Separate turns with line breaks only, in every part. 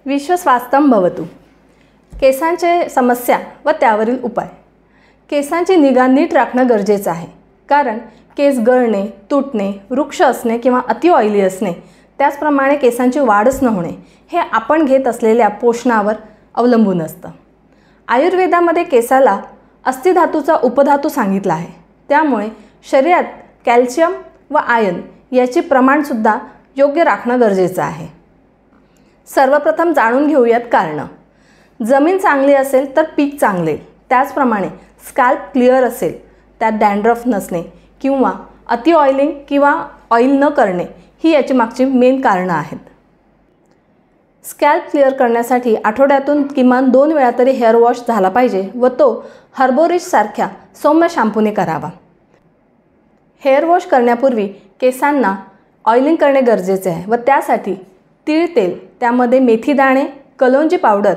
विश्व स्वास्थ्यं भवतु। केसांचे समस्या व त्यावरील उपाय। केसांची निगा नीट राखणं गरजेचं आहे, कारण केस गळणे, तुटणे, वृक्ष असणे किंवा अति ऑइली असणे, त्याचप्रमाणे केसांची वाढच न होणे हे आपण घेत असलेल्या पोषणावर अवलंबून असतं। आयुर्वेदामध्ये केसाला अस्थिधातूचा उपधातू सांगितला आहे, त्यामुळे शरीरात कॅल्शियम व आयर्न याचे प्रमाणसुद्धा योग्य राखणं गरजेचं आहे। सर्वप्रथम जाणून घेऊयात कारणं। जमीन चांगली असेल तर पीक चांगले, त्याचप्रमाणे स्कॅल्प क्लिअर असेल, त्यात डॅन्ड्रफ नसणे किंवा अति ऑइलिंग किंवा ऑइल न करणे ही याची मागची मेन कारणं आहेत। स्कॅल्प क्लिअर करण्यासाठी आठवड्यातून किमान 2 वेळा तरी हेअर वॉश झाला पाहिजे व तो हर्बोरिश सारख्या सौम्य शॅम्पूने करावा। हेअर वॉश करण्यापूर्वी केसांना ऑइलिंग करणे गरजेचे आहे व त्यासाठी तीळ तेल, त्यामध्ये मेथी दाणे, कलोंजी पावडर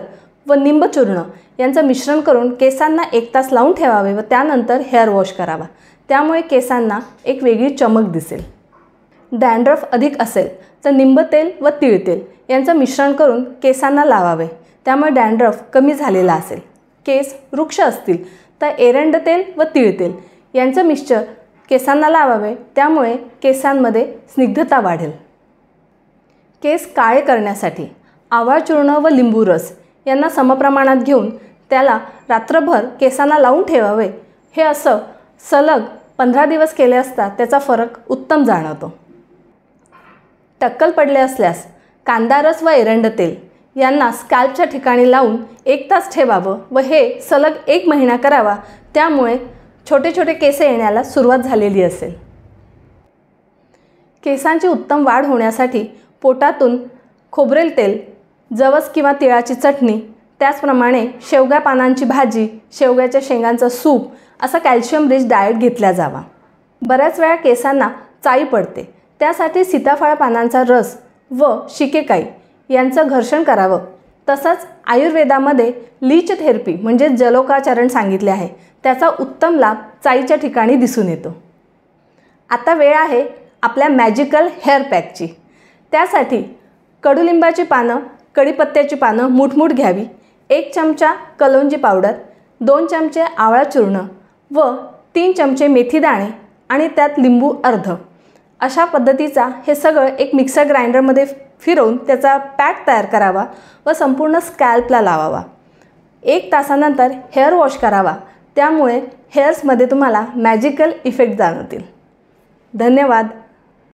व निंब चूर्ण यांचं मिश्रण करून केसांना 1 तास लावून ठेवावे व त्यानंतर हेअर वॉश करावा। त्यामुळे केसांना एक वेगळी चमक दिसेल। डॅन्ड्रफ अधिक असेल तर निंब तेल व तीळ तेल यांचं मिश्रण करून केसांना लावावे, त्यामुळे डॅन्ड्रफ कमी झालेला असेल। केस वृक्ष असतील तर एरंड तेल व तीळ तेल यांचं मिश्रण केसांना लावावे, त्यामुळे केसांमध्ये स्निग्धता वाढेल। केस काळे करण्यासाठी आवळा चूर्ण व लिंबू रस यांना समप्रमाणात घेऊन त्याला रात्रभर केसांना लावून ठेवावे। हे असं सलग 15 दिवस केले असता त्याचा फरक उत्तम जाणवतो। टक्कल पडले असल्यास कांदा रस व एरंड तेल यांना स्कॅल्पच्या ठिकाणी लावून 1 तास ठेवावं व हे सलग 1 महिना करावा, त्यामुळे छोटे छोटे केस येण्याला सुरुवात झालेली असेल। केसांची उत्तम वाढ होण्यासाठी पोटातून खोबरेल तेल, जवस किंवा तिळाची चटणी, त्याचप्रमाणे शेवगा पानांची भाजी, शेवग्याच्या शेंगांचं सूप असा कॅल्शियम रिच डाएट घेतला जावा। बऱ्याच वेळा केसांना चाई पडते, त्यासाठी सीताफळ पानांचा रस व शिकेकाई यांचं घर्षण करावं। तसंच आयुर्वेदामध्ये लीच थेरपी म्हणजे जलोकाचरण सांगितले आहे, त्याचा उत्तम लाभ चाईच्या ठिकाणी दिसून येतो। आता वेळ आहे आपल्या मॅजिकल हेअर पॅकची। त्यासाठी कडुलिंबाची पानं, कढीपत्त्याची पानं मूठमूठ घ्यावी, 1 चमचा कलोंजी पावडर, 2 चमचे आवळा चूर्ण व 3 चमचे मेथी दाणे आणि त्यात लिंबू अर्ध, अशा पद्धतीचा हे सगळं एक मिक्सर ग्राइंडरमध्ये फिरवून त्याचा पॅक तयार करावा व संपूर्ण स्कॅल्पला लावावा। 1 तासानंतर हेअर वॉश करावा, त्यामुळे हेअर्समध्ये तुम्हाला मॅजिकल इफेक्ट जाणवतील। धन्यवाद।